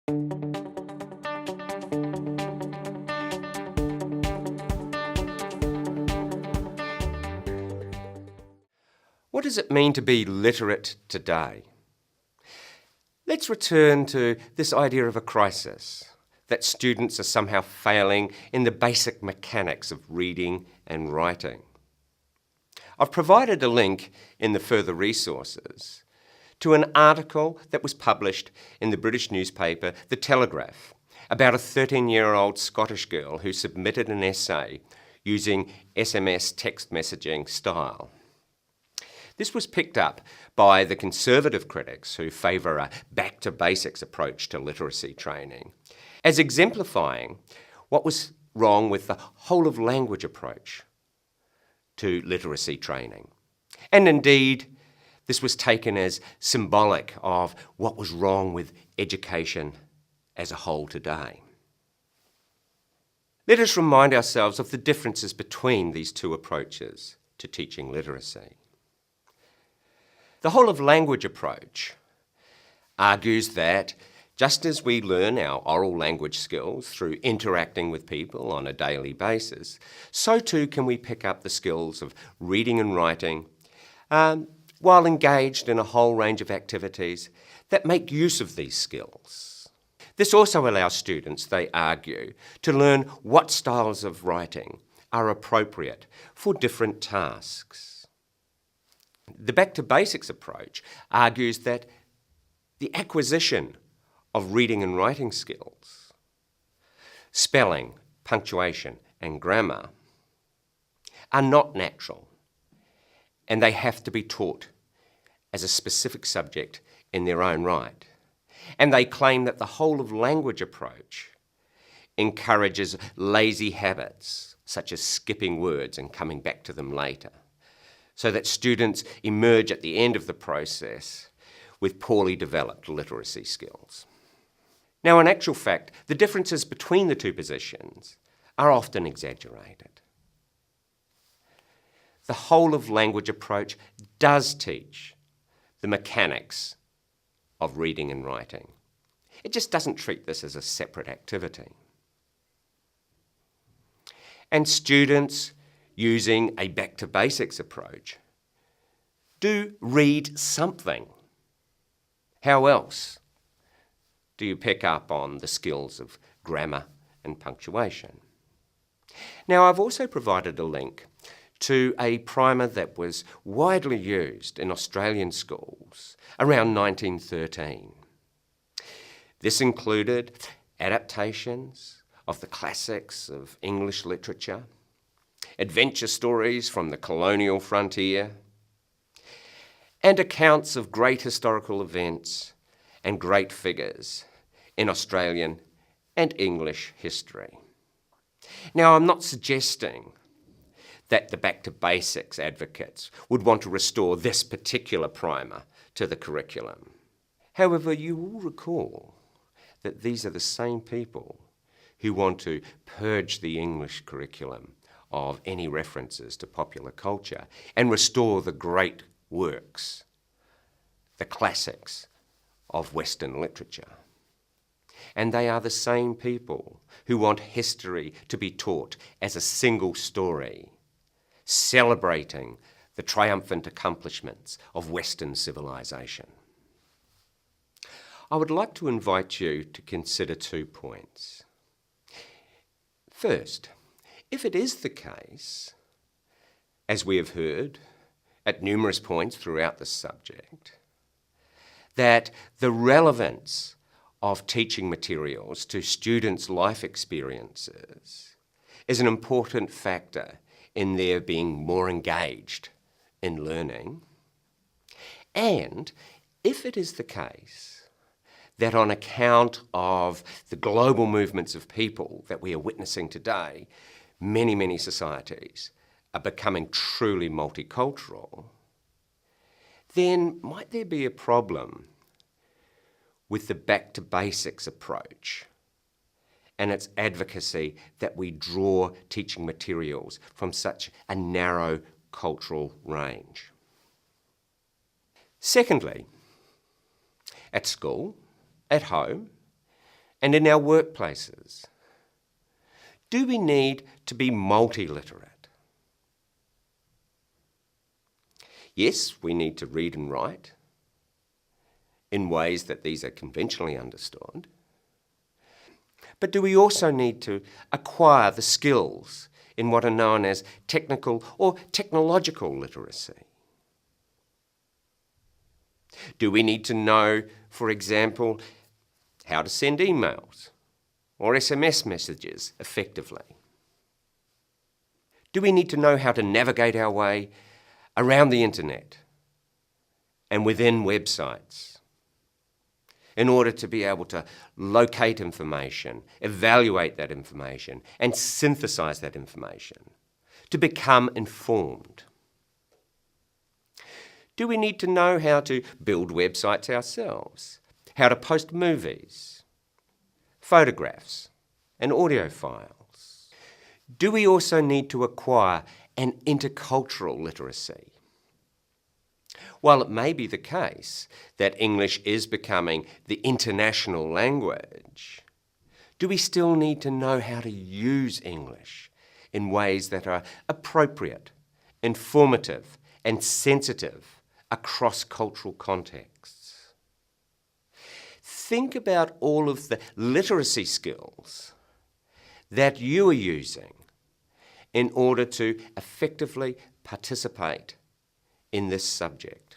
What does it mean to be literate today? Let's return to this idea of a crisis, that students are somehow failing in the basic mechanics of reading and writing. I've provided a link in the further resources to an article that was published in the British newspaper The Telegraph about a 13-year-old Scottish girl who submitted an essay using SMS text messaging style. This was picked up by the conservative critics who favour a back-to-basics approach to literacy training as exemplifying what was wrong with the whole-of-language approach to literacy training. And indeed, this was taken as symbolic of what was wrong with education as a whole today. Let us remind ourselves of the differences between these two approaches to teaching literacy. The whole-of-language approach argues that just as we learn our oral language skills through interacting with people on a daily basis, so too can we pick up the skills of reading and writing while engaged in a whole range of activities that make use of these skills. This also allows students, they argue, to learn what styles of writing are appropriate for different tasks. The back-to-basics approach argues that the acquisition of reading and writing skills, spelling, punctuation and grammar are not natural, and they have to be taught as a specific subject in their own right. And they claim that the whole-of-language approach encourages lazy habits, such as skipping words and coming back to them later, so that students emerge at the end of the process with poorly developed literacy skills. Now, in actual fact, the differences between the two positions are often exaggerated. The whole-of-language approach does teach the mechanics of reading and writing. It just doesn't treat this as a separate activity. And students using a back-to-basics approach do read something. How else do you pick up on the skills of grammar and punctuation? Now, I've also provided a link to a primer that was widely used in Australian schools around 1913. This included adaptations of the classics of English literature, adventure stories from the colonial frontier, and accounts of great historical events and great figures in Australian and English history. Now, I'm not suggesting that the back-to-basics advocates would want to restore this particular primer to the curriculum. However, you will recall that these are the same people who want to purge the English curriculum of any references to popular culture and restore the great works, the classics of Western literature. And they are the same people who want history to be taught as a single story, celebrating the triumphant accomplishments of Western civilization. I would like to invite you to consider 2 points. First, if it is the case, as we have heard at numerous points throughout the subject, that the relevance of teaching materials to students' life experiences is an important factor in their being more engaged in learning, and if it is the case that on account of the global movements of people that we are witnessing today, many societies are becoming truly multicultural, then might there be a problem with the back-to-basics approach and its advocacy that we draw teaching materials from such a narrow cultural range? Secondly, at school, at home, and in our workplaces? Do we need to be multiliterate? Yes, we need to read and write in ways that these are conventionally understood. But do we also need to acquire the skills in what are known as technical or technological literacy? Do we need to know, for example, how to send emails or SMS messages effectively? Do we need to know how to navigate our way around the internet and within websites in order to be able to locate information, evaluate that information, and synthesize that information, to become informed? Do we need to know how to build websites ourselves, how to post movies, photographs, and audio files? Do we also need to acquire an intercultural literacy? While it may be the case that English is becoming the international language, do we still need to know how to use English in ways that are appropriate, informative, and sensitive across cultural contexts? Think about all of the literacy skills that you are using in order to effectively participate in this subject.